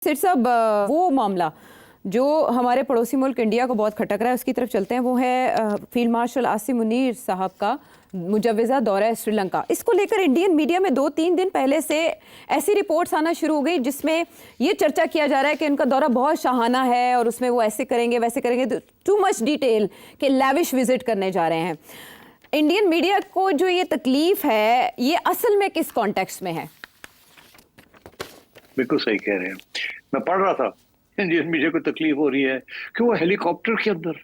सिर साहब, वो मामला जो हमारे पड़ोसी मुल्क इंडिया को बहुत खटक रहा है उसकी तरफ चलते हैं। वो है फील्ड मार्शल आसिम मुनीर साहब का मुजव्वज़ा दौरा है श्रीलंका। इसको लेकर इंडियन मीडिया में 2-3 दिन पहले से ऐसी रिपोर्ट्स आना शुरू हो गई जिसमें ये चर्चा किया जा रहा है कि उनका दौरा बहुत शाहाना है और उसमें वो ऐसे करेंगे वैसे करेंगे, टू मच डिटेल कि लैविश विजिट करने जा रहे हैं। इंडियन मीडिया को जो ये तकलीफ है ये असल में किस कॉन्टेक्स्ट में है? बिल्कुल सही कह रहे हैं। मैं पढ़ रहा था इंडियन मीडिया को तकलीफ हो रही है कि वो हेलीकॉप्टर के अंदर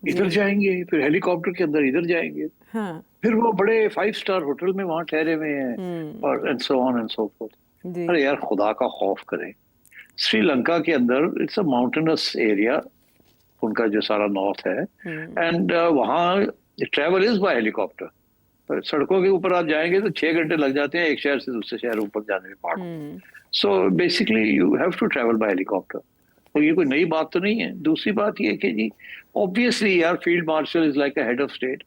इधर जाएंगे, फिर हेलीकॉप्टर के अंदर इधर जाएंगे, हाँ। फिर वो बड़े 5 स्टार होटल में वहां ठहरे हुए हैं और and so on and so fourth. अरे यार, खुदा का खौफ करें। श्रीलंका के अंदर इट्स अ माउंटेनस एरिया, उनका जो सारा नॉर्थ है, एंड वहाँ ट्रैवल इज बाय हेलीकॉप्टर। सड़कों के ऊपर आप जाएंगे तो 6 घंटे लग जाते हैं एक शहर से दूसरे शहर ऊपर जाने में, पहाड़ों। So basically you have to travel by helicopter. तो ये कोई नई बात तो नहीं है। दूसरी बात ये कि जी ऑब्वियसली यार, field marshal is like a head of state,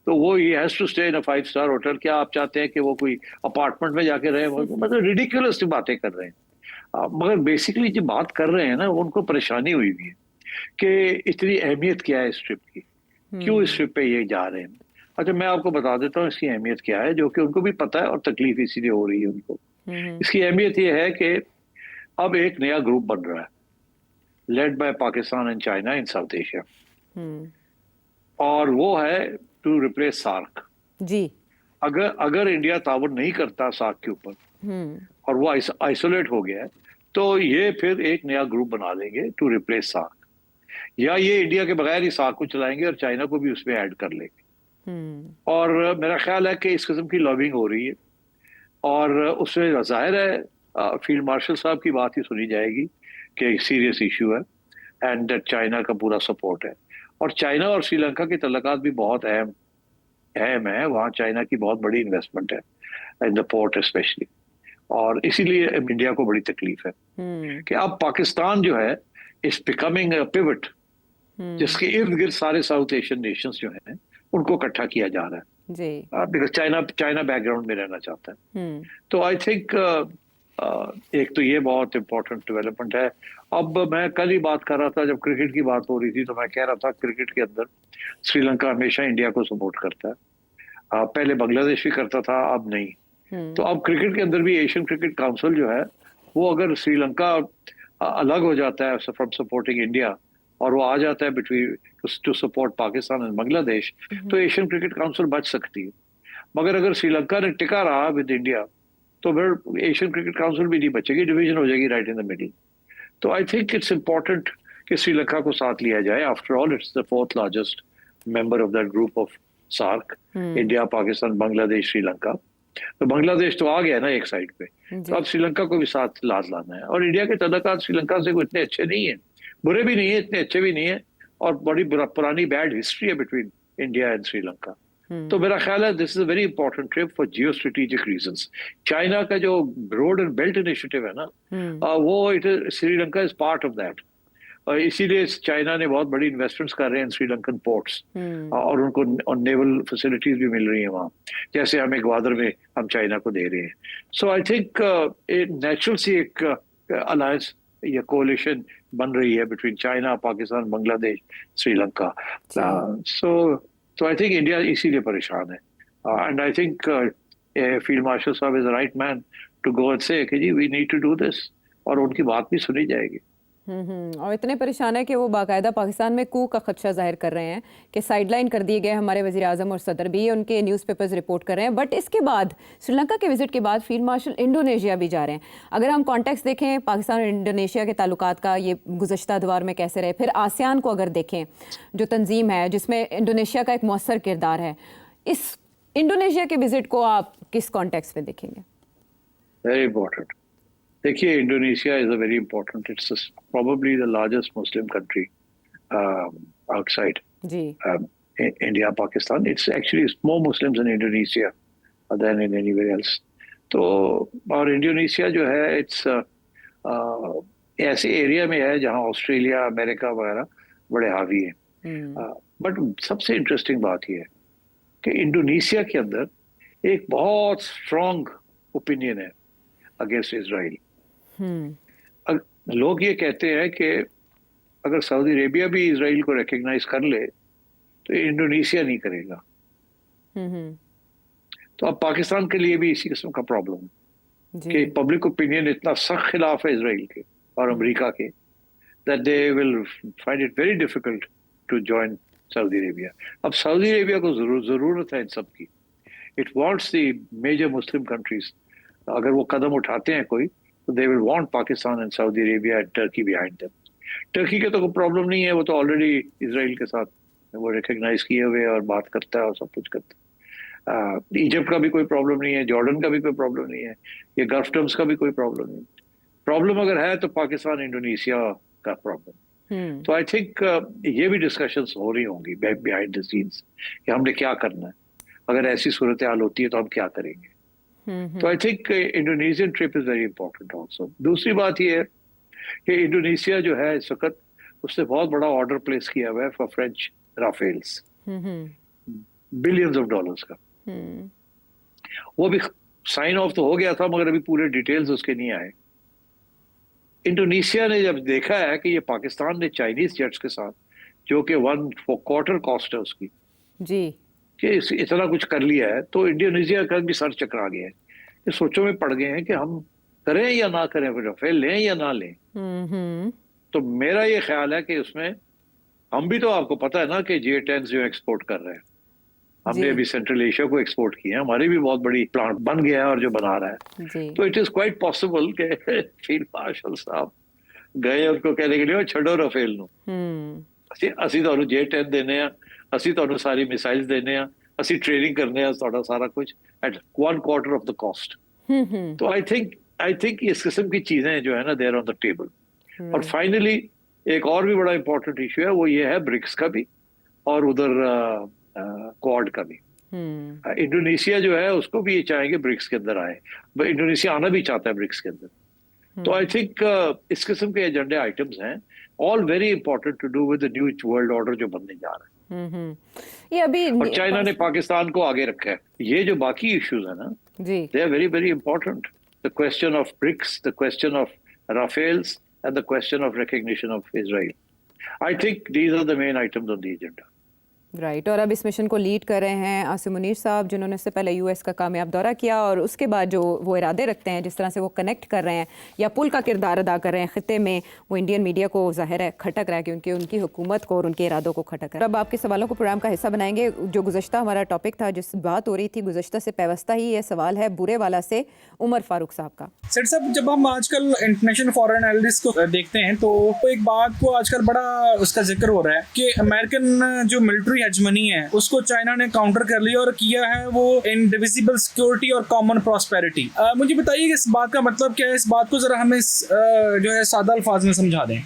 तो वो ही has to stay in a 5 star hotel. क्या आप चाहते हैं कि वो कोई अपार्टमेंट में जाके रहे? मतलब रिडिकुलस बातें कर रहे हैं। मगर बेसिकली जो बात कर रहे हैं ना, उनको परेशानी हुई हुई है कि इतनी अहमियत क्या है इस ट्रिप की, क्यों इस ट्रिप पे ये जा रहे हैं। अच्छा, मैं आपको बता देता हूँ इसकी अहमियत क्या है, जो कि उनको भी पता है और तकलीफ इसीलिए हो रही है उनको। इसकी अहमियत ये है कि अब एक नया ग्रुप बन रहा है, led by Pakistan and China in south Asia, और वो है टू रिप्लेस सार्क। जी। अगर इंडिया ताउन नहीं करता सार्क के ऊपर और वो आइसोलेट हो गया है, तो ये फिर एक नया ग्रुप बना देंगे टू रिप्लेस सार्क, या ये इंडिया के बगैर ही सार्क को चलाएंगे और चाइना को भी उसमें ऐड कर लेंगे। और मेरा ख्याल है कि इस किस्म की लॉबिंग हो रही है, और उसमें जाहिर है फील्ड मार्शल साहब की बात ही सुनी जाएगी कि एक सीरियस इशू है एंड चाइना का पूरा सपोर्ट है। और चाइना और श्रीलंका के तल्लुकात भी बहुत अहम है। वहाँ चाइना की बहुत बड़ी इन्वेस्टमेंट है इन द पोर्ट स्पेशली, और इसीलिए इंडिया को बड़ी तकलीफ है कि अब पाकिस्तान जो है इज बिकमिंग अ पिवट, जिसके इर्द गिर्द सारे साउथ एशियन नेशंस जो हैं उनको इकट्ठा किया जा रहा है, बिकॉज चाइना बैकग्राउंड में रहना चाहता है। तो आई थिंक एक तो ये बहुत इंपॉर्टेंट डेवलपमेंट है। अब मैं कल ही बात कर रहा था, जब क्रिकेट की बात हो रही थी, तो मैं कह रहा था क्रिकेट के अंदर श्रीलंका हमेशा इंडिया को सपोर्ट करता है। पहले बांग्लादेश भी करता था, अब नहीं। तो अब क्रिकेट के अंदर भी एशियन क्रिकेट काउंसिल जो है, वो अगर श्रीलंका अलग हो जाता है फ्रॉम सपोर्टिंग इंडिया और वो आ जाता है between two support Pakistan and Bangladesh, तो एशियन क्रिकेट काउंसिल बच सकती है। मगर अगर श्रीलंका ने टिका रहा विद इंडिया, तो फिर एशियन क्रिकेट काउंसिल भी नहीं बचेगी, डिवीजन हो जाएगी राइट इन द मिडिल। तो आई थिंक इट्स इम्पोर्टेंट कि श्रीलंका को साथ लिया जाए। After all it's the 4th largest member of that group of SAARC, India, Pakistan, Bangladesh, Sri Lanka. तो बांग्लादेश तो आ गया ना एक साइड पे, तो अब श्रीलंका को भी साथ लाना है। और इंडिया के तल्लुकात श्रीलंका से कोई इतने अच्छे नहीं है, बुरे भी नहीं है, इतने अच्छे भी नहीं है, और बड़ी पुरानी बैड हिस्ट्री है बिटवीन इंडिया एंड श्रीलंका। तो मेरा ख्याल है this is a very important trip for geo strategic reasons. China का जो रोड एंड बेल्ट इनिशिएटिव है ना, वो Sri Lanka is part of that, और इसीलिए चाइना ने बहुत बड़ी इन्वेस्टमेंट्स कर रहे हैं श्रीलंकन पोर्ट्स, और उनको नेवल फैसिलिटीज भी मिल रही हैं वहाँ, जैसे हमें ग्वादर में हम चाइना को दे रहे हैं। सो आई थिंक नेचुरल सी एक अलायंस या कोलिशन बन रही है between China, Pakistan, Bangladesh, Sri Lanka. So I think India इसीलिए परेशान है, and I think field marshal साहब is the right man to go and say कि जी we need to do this, और उनकी बात भी सुनी जाएगी। और इतने परेशान है कि वो बाकायदा पाकिस्तान में कू का खदशा जाहिर कर रहे हैं कि साइडलाइन कर दिए गए हमारे वज़ीर आज़म और सदर भी, उनके न्यूज़पेपर्स रिपोर्ट कर रहे हैं। बट इसके बाद श्रीलंका के विजिट के बाद फील्ड मार्शल इंडोनेशिया भी जा रहे हैं। अगर हम कॉन्टेक्स्ट देखें पाकिस्तान और इंडोनेशिया के ताल्लुकात का, ये गुज़श्ता अदवार में कैसे रहे, फिर आसियान को अगर देखें जो तंजीम है जिसमें इंडोनेशिया का एक मौसर किरदार है, इस इंडोनेशिया के विजिट को आप किस कॉन्टेक्स्ट में देखेंगे? Very important. देखिए, Indonesia is a very important, it's probably the largest Muslim country outside India, Pakistan. It's actually more Muslims in Indonesia than in anywhere else. तो और इंडोनेशिया जो है इट्स ऐसे एरिया में है जहां ऑस्ट्रेलिया, अमेरिका वगैरह बड़े हावी हैं। बट सबसे इंटरेस्टिंग बात यह है कि इंडोनेशिया के अंदर एक बहुत स्ट्रॉन्ग ओपिनियन है अगेंस्ट इजराइल। लोग ये कहते हैं कि अगर सऊदी अरेबिया भी इसराइल को रिकग्नाइज कर ले तो इंडोनेशिया नहीं करेगा। हम्म। तो अब पाकिस्तान के लिए भी इसी किस्म का प्रॉब्लम है जी। कि पब्लिक ओपिनियन इतना सख्त खिलाफ है इसराइल के और अमेरिका के, that they will find it very difficult to join Saudi Arabia. अब सऊदी अरेबिया को जरूरत है इन सब की। It wants the major Muslim countries, अगर वो कदम उठाते हैं कोई, तो they will want Pakistan and Saudi Arabia and Turkey behind them. Turkey के तो कोई प्रॉब्लम नहीं है, वो तो ऑलरेडी इसराइल के साथ वो रिकग्नाइज किए हुए और बात करता है और सब कुछ करता है। इजिप्ट का भी कोई प्रॉब्लम नहीं है, जॉर्डन का भी कोई प्रॉब्लम नहीं है, ये गल्फ टर्म्स का भी कोई प्रॉब्लम नहीं। प्रॉब्लम अगर है तो पाकिस्तान इंडोनेशिया का प्रॉब्लम। तो आई थिंक ये भी डिस्कशंस हो रही होंगी बिहाइंड द सीन्स कि हमने क्या करना है, अगर ऐसी सूरत हाल होती है तो हम क्या करेंगे। तो I think Indonesian trip is very important also. दूसरी बात ये है कि इंडोनेशिया जो है इस वक्त उसने बहुत बड़ा ऑर्डर प्लेस किया हुआ है for French Rafales, billions of dollars का। वो भी साइन ऑफ तो हो गया था मगर अभी पूरे डिटेल्स उसके नहीं आए। इंडोनेशिया ने जब देखा है कि ये पाकिस्तान ने चाइनीज जेट्स के साथ, जो कि 1/4 कॉस्ट है उसकी, जी, कि इतना कुछ कर लिया है, तो इंडोनेशिया का भी सर चकरा गया है। ये सोचों में पड़ गए हैं कि हम करें या ना करें, राफेल लें या ना लें। तो मेरा ये ख्याल है कि उसमें हम भी, तो आपको पता है ना कि J-10 जो एक्सपोर्ट कर रहे हैं, हमने अभी सेंट्रल एशिया को एक्सपोर्ट किया है, हमारी भी बहुत बड़ी प्लांट बन गया है और जो बना रहा है। जी। तो इट इज क्वाइट पॉसिबल कि फील्ड मार्शल साहब गए उनको कहने के लिए छड़ो राफेल नु, ਅਸੀਂ ਤੁਹਾਨੂੰ J-10 ਦੇਣੇ ਆ, ਅਸੀਂ ਤੁਹਾਨੂੰ ਸਾਰੀ ਮਿਸਾਈਲਸ ਦੇਣੇ ਆ, ਅਸੀਂ ट्रेनिंग करने ਆ ਤੁਹਾਡਾ सारा कुछ at 1/4 of the cost। तो आई थिंक इस किस्म की चीजें जो है ना देयर ऑन द टेबल। और फाइनली एक और भी बड़ा इंपॉर्टेंट इशू है, वो ये है ब्रिक्स का भी और उधर क्वाड का भी। इंडोनेशिया जो है उसको भी ये चाहेंगे ब्रिक्स के अंदर आए, इंडोनेशिया आना भी चाहता है ब्रिक्स के अंदर। तो आई थिंक इस किस्म के एजेंडे आइटम्स हैं, all very important to do with the new world order जो बनने जा रहा है। ये अभी और चाइना ने पाकिस्तान को आगे रखा है। ये जो बाकी इश्यूज है ना, जी, they are very very important. The question of BRICS, the question of Rafales and the question of recognition of Israel. I think these are the main items on the agenda. Right. और अब इस mission को lead कर रहे हैं आसिम मुनीर साहब, जिन्होंने इससे पहले यूएस का कामयाब दौरा किया और उसके बाद जो वो इरादे रखते हैं, जिस तरह से वो कनेक्ट कर रहे हैं या पुल का किरदार अदा कर रहे हैं खित्ते में, वो इंडियन मीडिया को ज़ाहिर है खटक रहा है, क्योंकि उनकी हुकूमत को और उनके इरादों को खटक रहा है। अब आपके सवालों को प्रोग्राम का हिस्सा बनाएंगे। जो गुज़श्ता हमारा टॉपिक था, जिस बात हो रही थी, गुज़श्ता से पैवस्ता ही ये सवाल है बुरे वाला से उमर फारूक साहब का। सर साहब, जब हम आजकल इंटरनेशनल फॉरेन एनालिस्ट को देखते हैं तो एक बात को आजकल बड़ा उसका जिक्र हो रहा है कि अमेरिकन जो मिलिट्री हेजमनी है उसको चाइना ने काउंटर कर लिया और किया है वो इनडिविजिबल सिक्योरिटी और कॉमन प्रॉस्पेरिटी। मुझे बताइए कि इस बात का मतलब क्या है, इस बात को जरा हमें जो है सादा अल्फाज में समझा दें।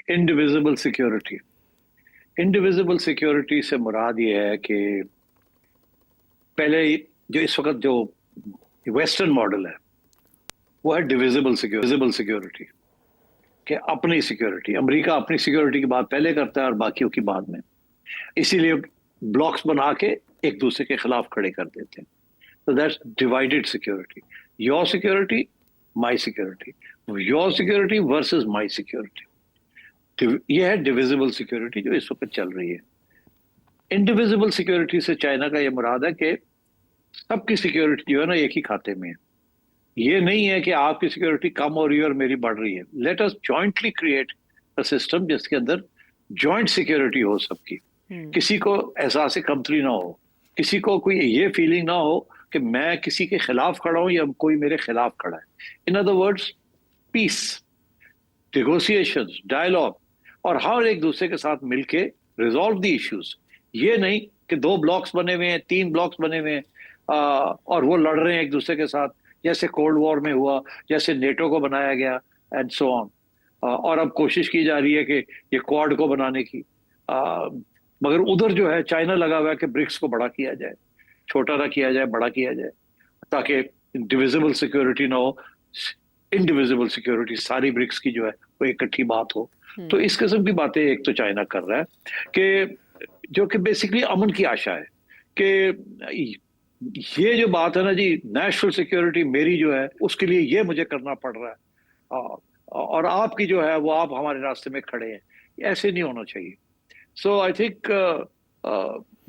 इनडिविजिबल सिक्योरिटी, इनडिविजिबल सिक्योरिटी से मुराद ये है कि पहले जो इस वक्त जो वेस्टर्न मॉडल है वो है डिविजिबल सिक्योरिटी, कि अपनी सिक्योरिटी, अमेरिका अपनी सिक्योरिटी की बात पहले करता है और बाकियों की बाद में, इसीलिए ब्लॉक्स बना के एक दूसरे के खिलाफ खड़े कर देते हैं। तो that's divided security. Your security, my security, your security versus my security, ये है डिविजिबल सिक्योरिटी जो इस वक्त चल रही है। इनडिविजिबल सिक्योरिटी से चाइना का ये मुराद है कि सबकी सिक्योरिटी जो है ना एक ही खाते में है। ये नहीं है कि आपकी सिक्योरिटी कम हो रही है और मेरी बढ़ रही है। Let us jointly create a system जिसके अंदर जॉइंट सिक्योरिटी हो सबकी, किसी को एहसास कमतरी ना हो, किसी को कोई ये फीलिंग ना हो कि मैं किसी के खिलाफ खड़ा हूं या कोई मेरे खिलाफ खड़ा है। In other words, peace, negotiations, dialogue, और हर एक दूसरे के साथ मिलके रिजॉल्व द इश्यूज। ये नहीं कि 2 ब्लॉक्स बने हुए हैं, 3 ब्लॉक्स बने हुए हैं और वो लड़ रहे हैं एक दूसरे के साथ, जैसे कोल्ड वॉर में हुआ, जैसे नेटो को बनाया गया एंड सो ऑन। और अब कोशिश की जा रही है कि ये क्वाड को बनाने की, मगर उधर जो है चाइना लगा हुआ है कि ब्रिक्स को बड़ा किया जाए, छोटा ना किया जाए, बड़ा किया जाए, ताकि डिविजिबल सिक्योरिटी ना हो, इनडिविजिबल सिक्योरिटी सारी ब्रिक्स की जो है वो इकट्ठी बात हो। तो इस किस्म की बातें एक तो चाइना कर रहा है कि जो कि बेसिकली अमन की आशा है कि ये जो बात है ना जी, नेशनल सिक्योरिटी मेरी जो है उसके लिए ये मुझे करना पड़ रहा है, और आपकी जो है वो आप हमारे रास्ते में खड़े हैं, ऐसे नहीं होना चाहिए। सो आई थिंक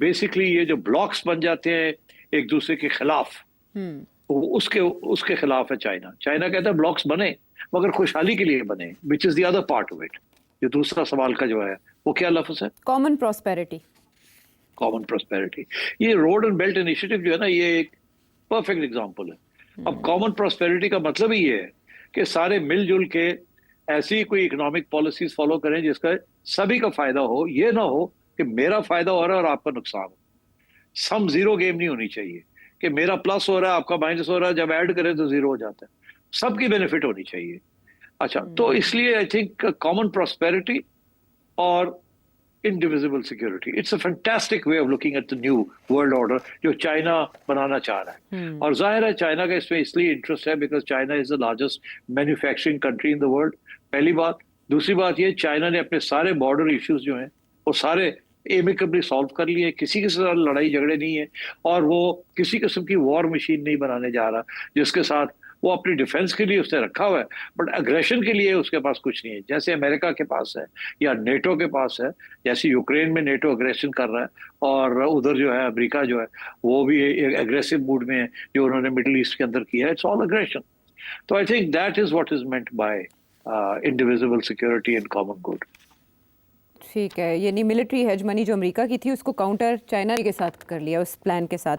बेसिकली ये जो ब्लॉक्स बन जाते हैं एक दूसरे के खिलाफ, वो उसके उसके खिलाफ है चाइना। चाइना कहता है ब्लॉक्स बने मगर खुशहाली के लिए बने, which is the other part of it. ये दूसरा सवाल का जो है वो क्या लफ्ज है? Common prosperity. Common prosperity. ये रोड एंड बेल्ट इनिशिएटिव जो है ना, ये एक परफेक्ट एग्जांपल है। अब कॉमन प्रोस्पेरिटी का मतलब ही ये है कि सारे मिलजुल के ऐसी कोई इकोनॉमिक पॉलिसीज फॉलो करें जिसका सभी का फायदा हो। ये ना हो कि मेरा फायदा हो रहा है और आपका नुकसान हो। सम जीरो गेम नहीं होनी चाहिए कि मेरा प्लस हो रहा है आपका माइनस हो रहा है, जब ऐड करें तो जीरो हो जाता है। सबकी बेनिफिट होनी चाहिए। अच्छा, तो इसलिए आई थिंक कॉमन प्रोस्पेरिटी और indivisible security. It's a fantastic way of looking at the new world order जो चाइना बनाना चाह रहा है। और जाहिर है चाइना का इसमें इसलिए इंटरेस्ट है because China is the largest manufacturing country in the world, पहली बात। दूसरी बात ये, चाइना ने अपने सारे बॉर्डर इश्यूज जो हैं वो सारे एमिकेबली सॉल्व कर लिए, किसी के साथ लड़ाई झगड़े नहीं है, और वो किसी किस्म की वॉर मशीन नहीं बनाने जा रहा जिसके साथ वो अपनी डिफेंस के लिए उसने रखा हुआ है, बट अग्रेशन के लिए उसके पास कुछ नहीं है, जैसे अमेरिका के पास है या नेटो के पास है। जैसे यूक्रेन में नेटो अग्रेशन कर रहा है और उधर जो है अमेरिका जो है वो भी एग्रेसिव मूड में है जो उन्होंने मिडिल ईस्ट के अंदर किया है। It's all aggression. तो I think that is what is meant by indivisible security and common good. ठीक है, यानी मिलिट्री हेजमनी जो अमेरिका की थी उसको काउंटर चाइना के साथ कर लिया उस प्लान के साथ।